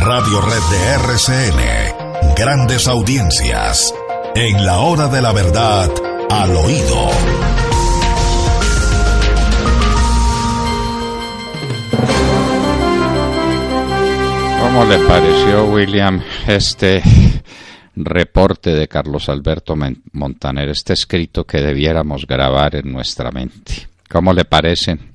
Radio Red de RCN. Grandes audiencias. En la hora de la verdad, al oído. ¿Cómo le pareció, William, este reporte de Carlos Alberto Montaner, este escrito que debiéramos grabar en nuestra mente? ¿Cómo le parecen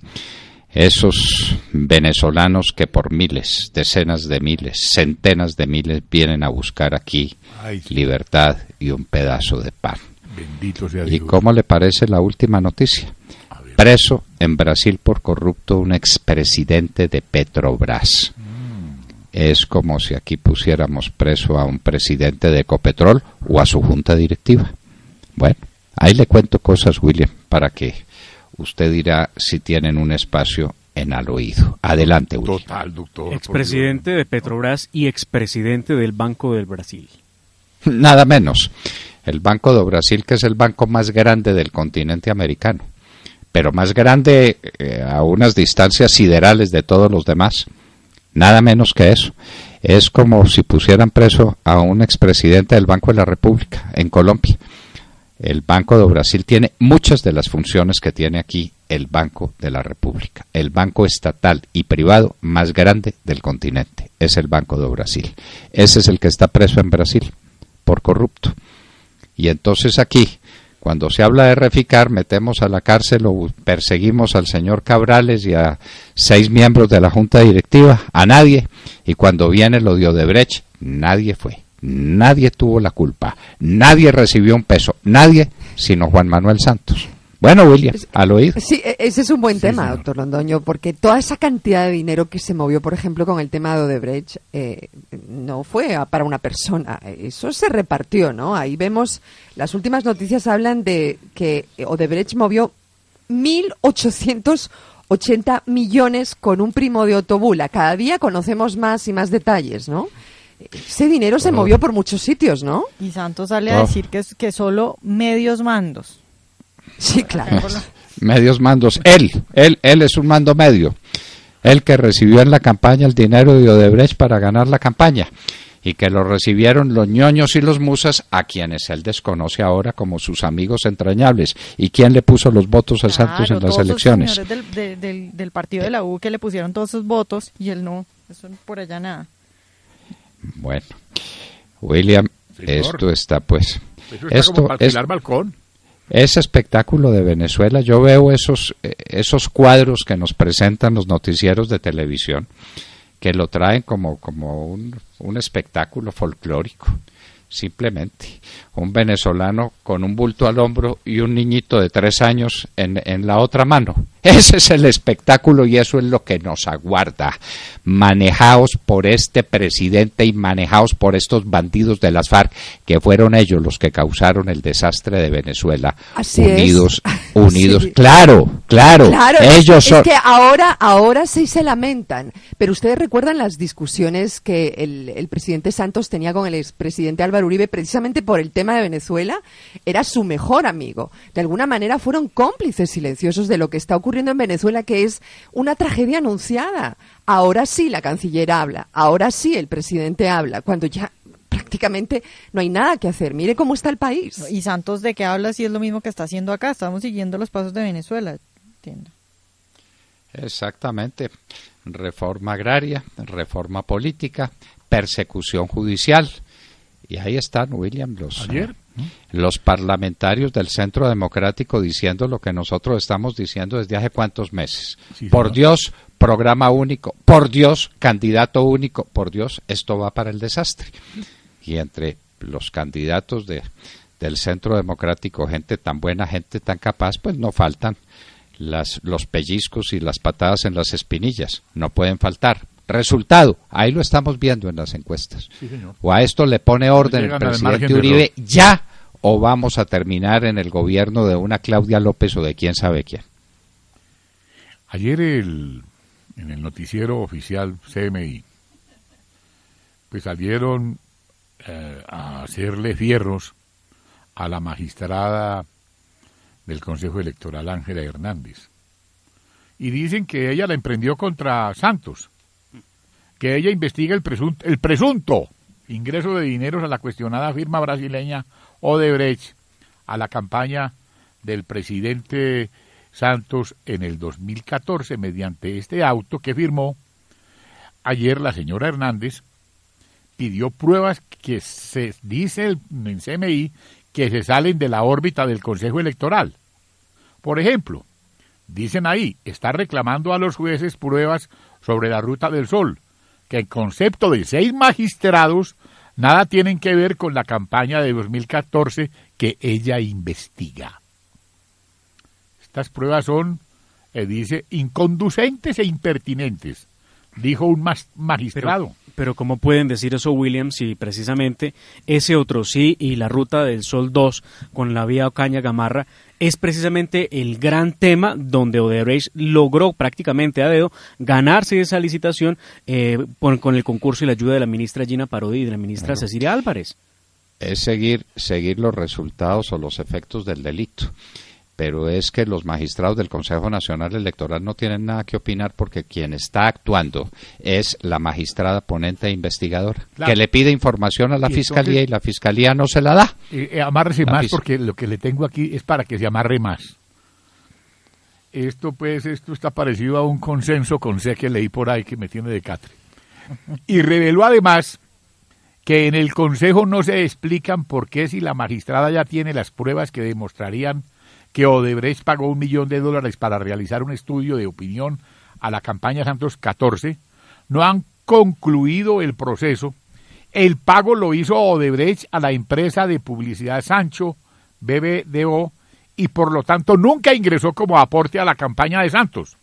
esos venezolanos que por miles, decenas de miles, centenas de miles vienen a buscar aquí libertad y un pedazo de pan? Bendito sea Dios. ¿Y cómo le parece la última noticia? Preso en Brasil por corrupto un expresidente de Petrobras. Es como si aquí pusiéramos preso a un presidente de Ecopetrol o a su junta directiva. Bueno, ahí le cuento cosas, William, para que usted dirá si tienen un espacio en al oído. Adelante, William. Total, doctor. Expresidente de Petrobras y expresidente del Banco del Brasil. Nada menos. El Banco do Brasil, que es el banco más grande del continente americano, pero más grande a unas distancias siderales de todos los demás. Nada menos que eso. Es como si pusieran preso a un expresidente del Banco de la República en Colombia. El Banco de Brasil tiene muchas de las funciones que tiene aquí el Banco de la República. El banco estatal y privado más grande del continente es el Banco de Brasil. Ese es el que está preso en Brasil por corrupto. Y entonces aquí, cuando se habla de Reficar, metemos a la cárcel o perseguimos al señor Cabrales y a 6 miembros de la junta directiva, a nadie, y cuando viene lo de Odebrecht, nadie fue, nadie tuvo la culpa, nadie recibió un peso, nadie, sino Juan Manuel Santos. Bueno, William, al oído. Sí, ese es un buen tema, doctor Londoño, porque toda esa cantidad de dinero que se movió, por ejemplo, con el tema de Odebrecht, no fue para una persona, eso se repartió, ¿no? Ahí vemos, las últimas noticias hablan de que Odebrecht movió 1.880 millones con un primo de Otobula. Cada día conocemos más y más detalles, ¿no? Ese dinero se movió por muchos sitios, ¿no? Y Santos sale a decir que solo medios mandos. Sí, claro. Medios mandos. Él es un mando medio. Él que recibió en la campaña el dinero de Odebrecht para ganar la campaña y que lo recibieron los ñoños y los musas a quienes él desconoce ahora como sus amigos entrañables. ¿Y quién le puso los votos a Santos en las elecciones? Los señores del partido de la U que le pusieron todos sus votos y él no, eso por allá nada. Bueno, William, Señor, esto está pues... Eso está como para alquilar balcón. Ese espectáculo de Venezuela, yo veo esos cuadros que nos presentan los noticieros de televisión, que lo traen como un espectáculo folclórico, simplemente. Un venezolano con un bulto al hombro y un niñito de 3 años en la otra mano. Ese es el espectáculo y eso es lo que nos aguarda. Manejados por este presidente y manejados por estos bandidos de las FARC, que fueron ellos los que causaron el desastre de Venezuela. Así unidos, sí. Claro, ellos son... Es que ahora sí se lamentan, pero ustedes recuerdan las discusiones que el presidente Santos tenía con el expresidente Álvaro Uribe precisamente por el tema de Venezuela. Era su mejor amigo. De alguna manera fueron cómplices silenciosos de lo que está ocurriendo en Venezuela, que es una tragedia anunciada. Ahora sí la canciller habla, ahora sí el presidente habla, cuando ya prácticamente no hay nada que hacer. Mire cómo está el país. Y Santos, ¿de qué habla? Si es lo mismo que está haciendo acá, estamos siguiendo los pasos de Venezuela. Entiendo. Exactamente. Reforma agraria, reforma política, persecución judicial. Y ahí están, William, los parlamentarios del Centro Democrático diciendo lo que nosotros estamos diciendo desde hace cuántos meses. Sí, por Dios, programa único, por Dios, candidato único, por Dios, esto va para el desastre. Y entre los candidatos del Centro Democrático, gente tan buena, gente tan capaz, pues no faltan los pellizcos y las patadas en las espinillas, no pueden faltar. Resultado, ahí lo estamos viendo en las encuestas. Sí, o a esto le pone orden el presidente Uribe ya, o vamos a terminar en el gobierno de una Claudia López o de quién sabe quién. Ayer en el noticiero oficial CMI, pues salieron a hacerle fierros a la magistrada del Consejo Electoral, Ángela Hernández. Y dicen que ella la emprendió contra Santos. que ella investiga el presunto ingreso de dineros a la cuestionada firma brasileña Odebrecht a la campaña del presidente Santos en el 2014 mediante este auto que firmó. Ayer la señora Hernández pidió pruebas que se dice en CMI que se salen de la órbita del Consejo Electoral. Por ejemplo, dicen ahí, está reclamando a los jueces pruebas sobre la Ruta del Sol, que en concepto de 6 magistrados nada tienen que ver con la campaña de 2014 que ella investiga. Estas pruebas son, dice, inconducentes e impertinentes, dijo un magistrado. Pero ¿cómo pueden decir eso, William, si precisamente ese otro sí y la Ruta del Sol 2 con la vía Ocaña-Gamarra es precisamente el gran tema donde Odebrecht logró prácticamente a dedo ganarse esa licitación con el concurso y la ayuda de la ministra Gina Parodi y de la ministra Cecilia Álvarez? Es seguir los resultados o los efectos del delito. Pero es que los magistrados del Consejo Nacional Electoral no tienen nada que opinar porque quien está actuando es la magistrada ponente e investigadora, claro, que le pide información a la Fiscalía y la Fiscalía no se la da. Amárrese más porque lo que le tengo aquí es para que se amarre más. Esto está parecido a un consenso con C que leí por ahí que me tiene de catre. Y reveló además que en el Consejo no se explican por qué si la magistrada ya tiene las pruebas que demostrarían que Odebrecht pagó $1 millón para realizar un estudio de opinión a la campaña Santos 14, no han concluido el proceso. El pago lo hizo Odebrecht a la empresa de publicidad Sancho, BBDO, y por lo tanto nunca ingresó como aporte a la campaña de Santos.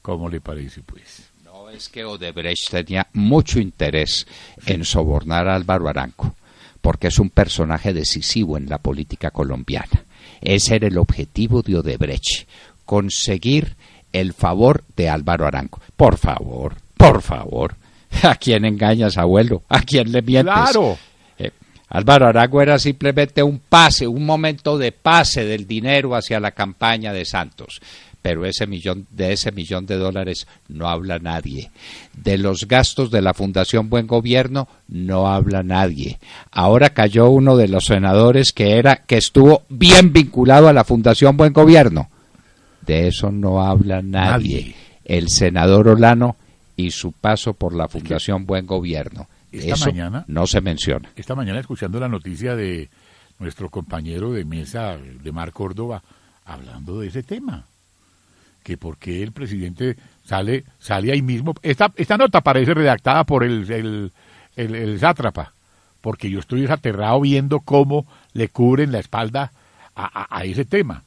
¿Cómo le parece, pues? No, es que Odebrecht tenía mucho interés en sobornar a Álvaro Arango, porque es un personaje decisivo en la política colombiana. Ese era el objetivo de Odebrecht, conseguir el favor de Álvaro Arango. Por favor, ¿a quién engañas, abuelo? ¿A quién le mientes? Claro. Álvaro Arango era simplemente un momento de pase del dinero hacia la campaña de Santos. Pero ese millón de dólares no habla nadie. De los gastos de la Fundación Buen Gobierno no habla nadie. Ahora cayó uno de los senadores que estuvo bien vinculado a la Fundación Buen Gobierno. De eso no habla nadie. El senador Olano y su paso por la Fundación Buen Gobierno. Eso mañana no se menciona. Esta mañana, escuchando la noticia de nuestro compañero de mesa, de Mar Córdoba, hablando de ese tema, que por qué el presidente sale ahí mismo. Esta nota parece redactada por el sátrapa, porque yo estoy aterrado viendo cómo le cubren la espalda a ese tema.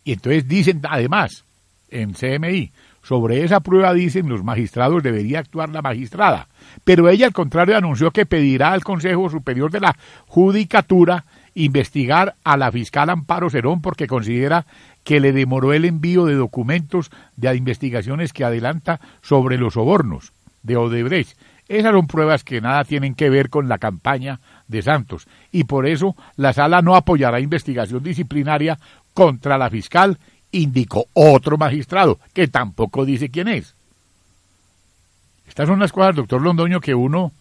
Y entonces dicen, además, en CMI, sobre esa prueba dicen los magistrados debería actuar la magistrada, pero ella al contrario anunció que pedirá al Consejo Superior de la Judicatura investigar a la fiscal Amparo Cerón porque considera que le demoró el envío de documentos de investigaciones que adelanta sobre los sobornos de Odebrecht. Esas son pruebas que nada tienen que ver con la campaña de Santos y por eso la sala no apoyará investigación disciplinaria contra la fiscal, indicó otro magistrado, que tampoco dice quién es. Estas son las cosas, doctor Londoño, que uno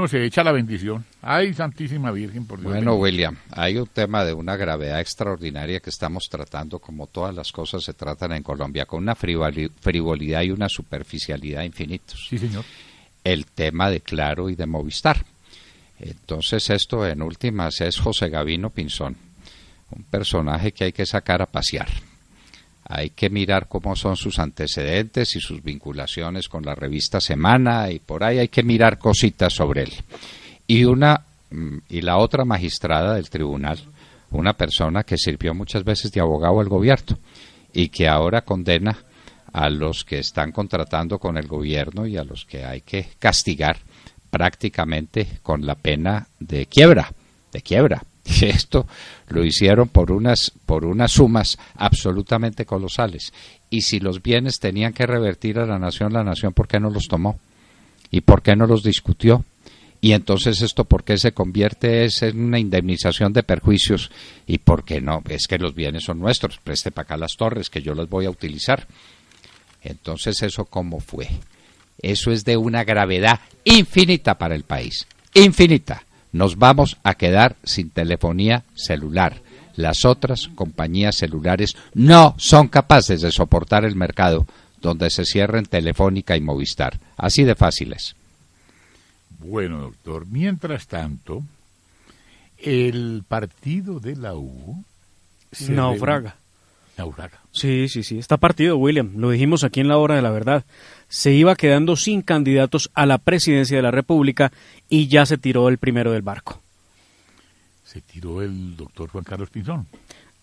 se echa la bendición. Ay, Santísima Virgen, por Dios. Bueno, bendición. William, hay un tema de una gravedad extraordinaria que estamos tratando, como todas las cosas se tratan en Colombia, con una frivolidad y una superficialidad infinitos. Sí, señor. El tema de Claro y de Movistar. Entonces esto, en últimas, es José Gavino Pinzón, un personaje que hay que sacar a pasear. Hay que mirar cómo son sus antecedentes y sus vinculaciones con la revista Semana, y por ahí hay que mirar cositas sobre él. Y la otra magistrada del tribunal, una persona que sirvió muchas veces de abogado al gobierno y que ahora condena a los que están contratando con el gobierno y a los que hay que castigar prácticamente con la pena de quiebra. Y esto lo hicieron por unas sumas absolutamente colosales. Y si los bienes tenían que revertir a la nación, ¿por qué no los tomó? ¿Y por qué no los discutió? Y entonces esto, ¿por qué se convierte en una indemnización de perjuicios? ¿Y por qué no? Es que los bienes son nuestros, preste para acá las torres, que yo las voy a utilizar. Entonces, ¿eso cómo fue? Eso es de una gravedad infinita para el país, infinita. Nos vamos a quedar sin telefonía celular. Las otras compañías celulares no son capaces de soportar el mercado donde se cierren Telefónica y Movistar. Así de fáciles. Bueno, doctor, mientras tanto, el partido de la U naufraga. Naufraga. Sí, está partido, William. Lo dijimos aquí en la hora de la verdad. Se iba quedando sin candidatos a la presidencia de la República y ya se tiró el primero del barco. Se tiró el doctor Juan Carlos Pinzón.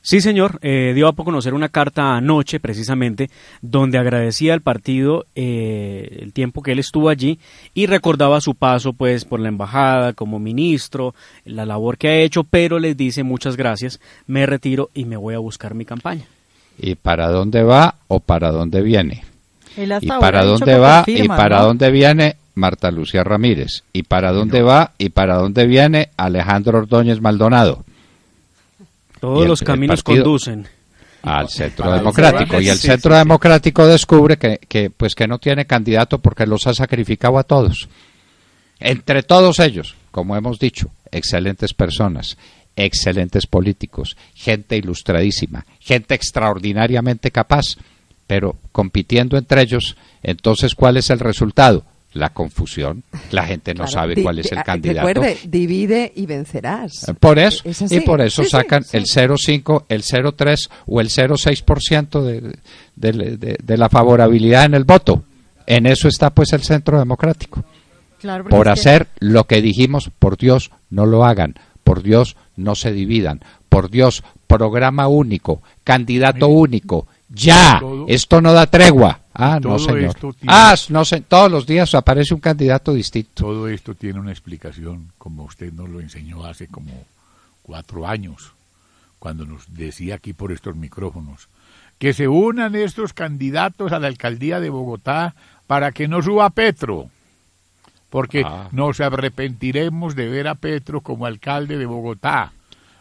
Sí, señor, dio a conocer una carta anoche, precisamente, donde agradecía al partido el tiempo que él estuvo allí y recordaba su paso, pues, por la embajada como ministro, la labor que ha hecho, pero les dice muchas gracias, me retiro y me voy a buscar mi campaña. ¿Y para dónde va o para dónde viene? Él ¿Y para dónde va y para dónde viene Marta Lucía Ramírez? ¿Y para dónde va y para dónde viene Alejandro Ordóñez Maldonado? Todos los caminos conducen al Centro Democrático, y el Centro Democrático descubre que no tiene candidato porque los ha sacrificado a todos. Entre todos ellos, como hemos dicho, excelentes personas, excelentes políticos, gente ilustradísima, gente extraordinariamente capaz, pero compitiendo entre ellos. Entonces, ¿cuál es el resultado? La confusión, la gente no sabe cuál es el candidato. Recuerde, divide y vencerás. Por eso, y por eso sacan el 0,5, el 0,3 o el 0,6% de la favorabilidad en el voto. En eso está pues el Centro Democrático. Claro, por hacer lo que dijimos, por Dios, no lo hagan, por Dios, no se dividan, por Dios, programa único, candidato único. Ya, esto no da tregua. No, señor. No sé, todos los días aparece un candidato distinto. Todo esto tiene una explicación, como usted nos lo enseñó hace como 4 años, cuando nos decía aquí por estos micrófonos, que se unan estos candidatos a la alcaldía de Bogotá para que no suba Petro, porque nos arrepentiremos de ver a Petro como alcalde de Bogotá.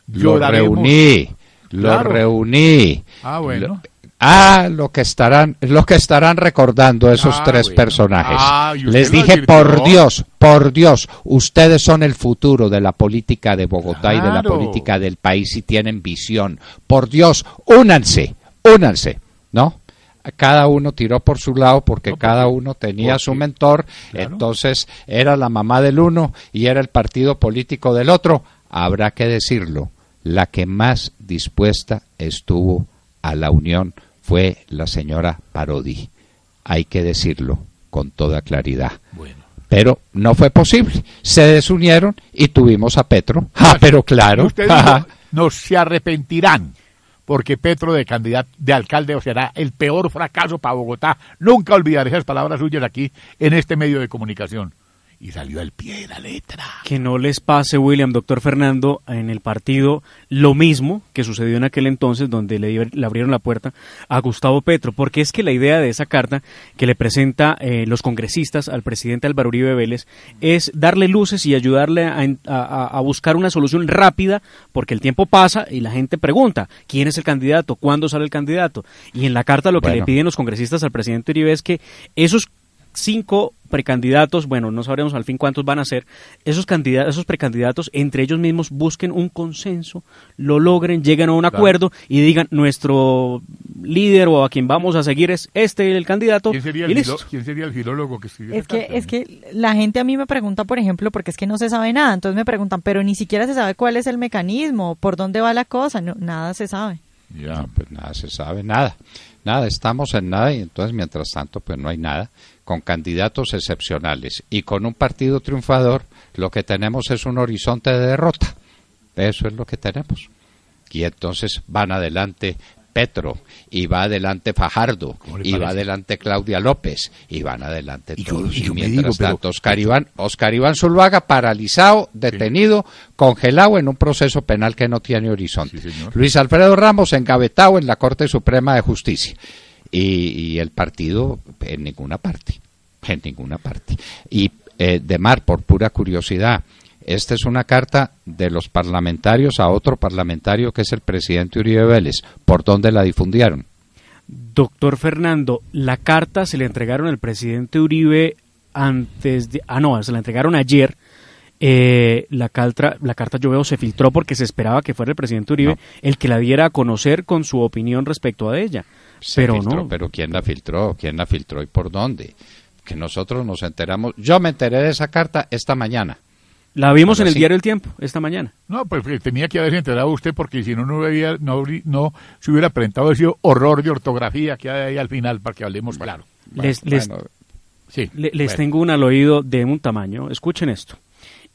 Lo reuní. Bueno. Lo que estarán recordando esos tres personajes. Les dije, por Dios, ustedes son el futuro de la política de Bogotá y de la política del país y tienen visión. Por Dios, únanse, ¿no? Cada uno tiró por su lado porque cada uno tenía su mentor, entonces era la mamá del uno y era el partido político del otro. Habrá que decirlo, la que más dispuesta estuvo a la unión fue la señora Parodi. Hay que decirlo con toda claridad. Bueno. Pero no fue posible. Se desunieron y tuvimos a Petro. Pero claro. Ustedes no se arrepentirán porque Petro de candidato de alcalde será el peor fracaso para Bogotá. Nunca olvidaré esas palabras suyas aquí en este medio de comunicación. Y salió al pie de la letra. Que no les pase, William, doctor Fernando, en el partido lo mismo que sucedió en aquel entonces donde le abrieron la puerta a Gustavo Petro, porque es que la idea de esa carta que le presenta los congresistas al presidente Álvaro Uribe Vélez es darle luces y ayudarle a buscar una solución rápida, porque el tiempo pasa y la gente pregunta, ¿quién es el candidato? ¿Cuándo sale el candidato? Y en la carta lo que le piden los congresistas al presidente Uribe es que esos 5 precandidatos, no sabremos al fin cuántos van a ser, esos precandidatos entre ellos mismos busquen un consenso, lo logren, lleguen a un acuerdo y digan, nuestro líder o a quien vamos a seguir es el candidato. ¿Quién sería el filólogo que escribió esa carta? Es que la gente a mí me pregunta, por ejemplo, porque es que no se sabe nada, entonces me preguntan, pero ni siquiera se sabe cuál es el mecanismo, por dónde va la cosa, nada se sabe. Ya, pues nada se sabe, nada, estamos en nada y entonces mientras tanto pues no hay nada. Con candidatos excepcionales y con un partido triunfador, lo que tenemos es un horizonte de derrota. Eso es lo que tenemos. Y entonces van adelante Petro, y va adelante Fajardo, y va adelante Claudia López, y van adelante todos. Y mientras tanto, Oscar Iván Zuluaga paralizado, detenido, congelado en un proceso penal que no tiene horizonte. Sí, Luis Alfredo Ramos engavetado en la Corte Suprema de Justicia. Y el partido en ninguna parte. Y Demar, por pura curiosidad, esta es una carta de los parlamentarios a otro parlamentario que es el presidente Uribe Vélez. ¿Por dónde la difundieron? Doctor Fernando, la carta se le entregaron al presidente Uribe se la entregaron ayer. La carta yo veo se filtró porque se esperaba que fuera el presidente Uribe el que la diera a conocer con su opinión respecto a ella. Pero ¿quién la filtró? ¿Quién la filtró y por dónde? Que nosotros nos enteramos. Yo me enteré de esa carta esta mañana. La vimos en el diario El Tiempo esta mañana. No, pues tenía que haberse enterado usted porque si no, no se hubiera presentado ese horror de ortografía que hay ahí al final para que hablemos claro. Les tengo una al oído de un tamaño. Escuchen esto.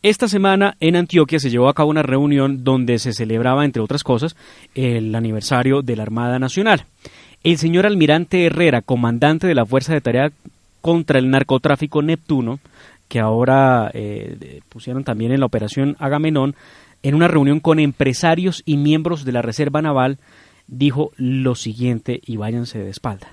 Esta semana en Antioquia se llevó a cabo una reunión donde se celebraba, entre otras cosas, el aniversario de la Armada Nacional. El señor almirante Herrera, comandante de la Fuerza de Tarea contra el Narcotráfico Neptuno, que ahora pusieron también en la operación Agamenón, en una reunión con empresarios y miembros de la Reserva Naval, dijo lo siguiente, y váyanse de espalda.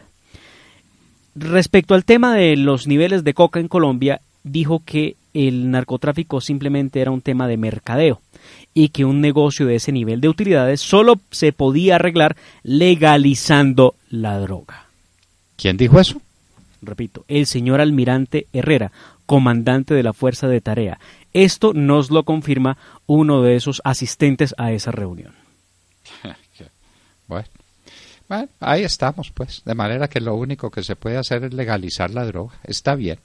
Respecto al tema de los niveles de coca en Colombia, dijo que el narcotráfico simplemente era un tema de mercadeo y que un negocio de ese nivel de utilidades solo se podía arreglar legalizando la droga. ¿Quién dijo eso? Repito, el señor almirante Herrera, comandante de la Fuerza de Tarea. Esto nos lo confirma uno de esos asistentes a esa reunión. Bueno, ahí estamos, pues. De manera que lo único que se puede hacer es legalizar la droga. Está bien.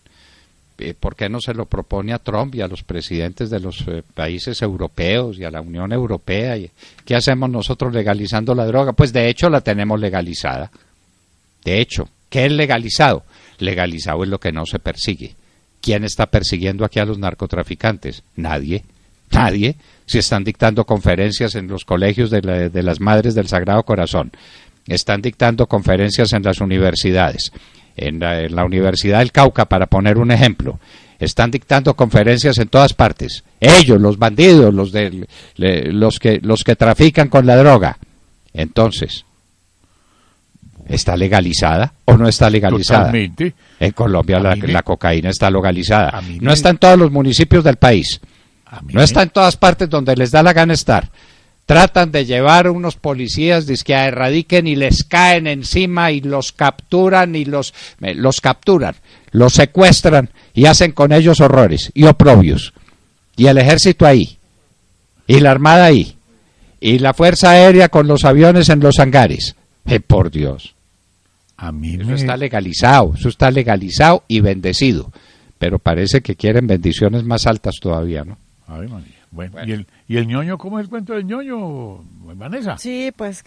¿Por qué no se lo propone a Trump y a los presidentes de los países europeos y a la Unión Europea? ¿Qué hacemos nosotros legalizando la droga? Pues de hecho la tenemos legalizada. De hecho, ¿qué es legalizado? Legalizado es lo que no se persigue. ¿Quién está persiguiendo aquí a los narcotraficantes? Nadie. Nadie. Si están dictando conferencias en los colegios de las Madres del Sagrado Corazón, están dictando conferencias en las universidades, en la Universidad del Cauca, para poner un ejemplo, están dictando conferencias en todas partes. Ellos, los bandidos, los que trafican con la droga. Entonces, ¿está legalizada o no está legalizada? Totalmente. En Colombia la cocaína está legalizada. No está en todos los municipios del país. No está en todas partes donde les da la gana estar. Tratan de llevar unos policías que erradiquen y les caen encima y los capturan y los capturan, los secuestran y hacen con ellos horrores y oprobios. Y el ejército ahí, y la armada ahí, y la fuerza aérea con los aviones en los hangares. Por Dios. Eso está legalizado y bendecido. Pero parece que quieren bendiciones más altas todavía, ¿no? Ay, María. Bueno. ¿Y el ñoño? ¿Cómo es el cuento del ñoño, Vanessa? Sí, pues,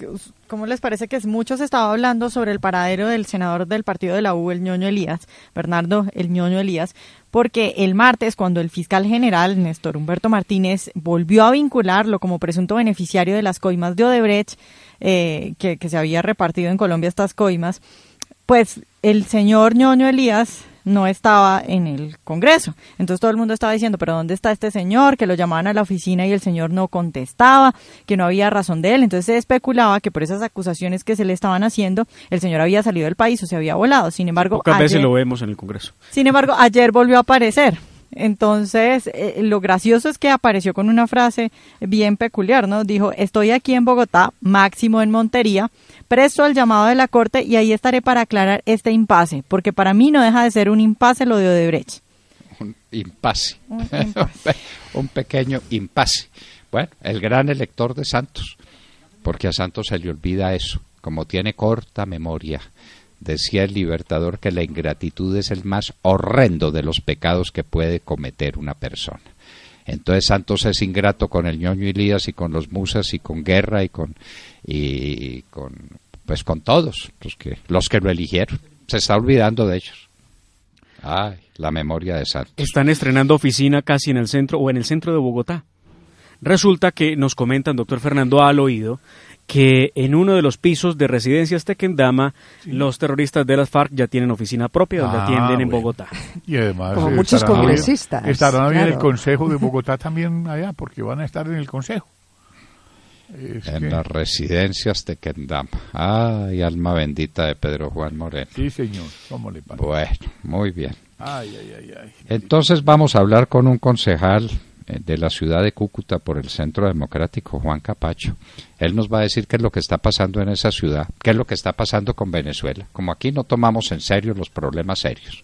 ¿cómo les parece que mucho se estaba hablando sobre el paradero del senador del partido de la U, el ñoño Elías, Bernardo el ñoño Elías? Porque el martes, cuando el fiscal general, Néstor Humberto Martínez, volvió a vincularlo como presunto beneficiario de las coimas de Odebrecht, que se había repartido en Colombia estas coimas, pues el señor ñoño Elías no estaba en el Congreso. Entonces todo el mundo estaba diciendo, pero ¿dónde está este señor? Que lo llamaban a la oficina y el señor no contestaba, que no había razón de él. Entonces se especulaba que por esas acusaciones que se le estaban haciendo, el señor había salido del país o se había volado. Sin embargo, pocas veces lo vemos en el Congreso. Sin embargo, ayer volvió a aparecer. Entonces, lo gracioso es que apareció con una frase bien peculiar, ¿no? Dijo, estoy aquí en Bogotá, máximo en Montería, presto al llamado de la Corte y ahí estaré para aclarar este impasse, porque para mí no deja de ser un impasse lo de Odebrecht. Un impasse. Un pequeño impasse. Bueno, el gran elector de Santos, porque a Santos se le olvida eso, como tiene corta memoria. Decía el Libertador que la ingratitud es el más horrendo de los pecados que puede cometer una persona. Entonces Santos es ingrato con el ñoño Elías y con los Musas y con Guerra y con todos los que lo eligieron. Se está olvidando de ellos. Ay, la memoria de Santos. Están estrenando oficina casi en el centro de Bogotá. Resulta que nos comentan, doctor Fernando, al oído, que en uno de los pisos de Residencias Tequendama, los terroristas de las FARC ya tienen oficina propia donde atienden en Bogotá. Y además como muchos congresistas. Estarán en el Consejo de Bogotá también allá, porque van a estar en el Consejo. Las Residencias Tequendama. Ay, alma bendita de Pedro Juan Moreno. Sí, señor. ¿Cómo le parece? Bueno, muy bien. Ay. Entonces vamos a hablar con un concejal de la ciudad de Cúcuta por el Centro Democrático, Juan Capacho. Él nos va a decir qué es lo que está pasando en esa ciudad, qué es lo que está pasando con Venezuela. Como aquí no tomamos en serio los problemas serios.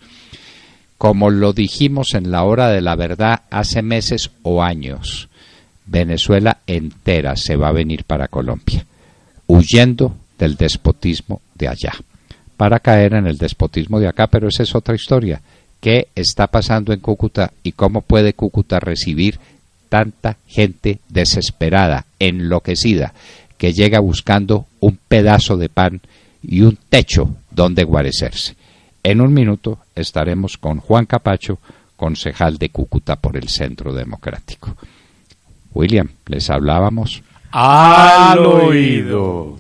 Como lo dijimos en la hora de la verdad hace meses o años, Venezuela entera se va a venir para Colombia, huyendo del despotismo de allá, para caer en el despotismo de acá, pero esa es otra historia. ¿Qué está pasando en Cúcuta y cómo puede Cúcuta recibir tanta gente desesperada, enloquecida, que llega buscando un pedazo de pan y un techo donde guarecerse? En un minuto estaremos con Juan Capacho, concejal de Cúcuta por el Centro Democrático. William, les hablábamos al oído.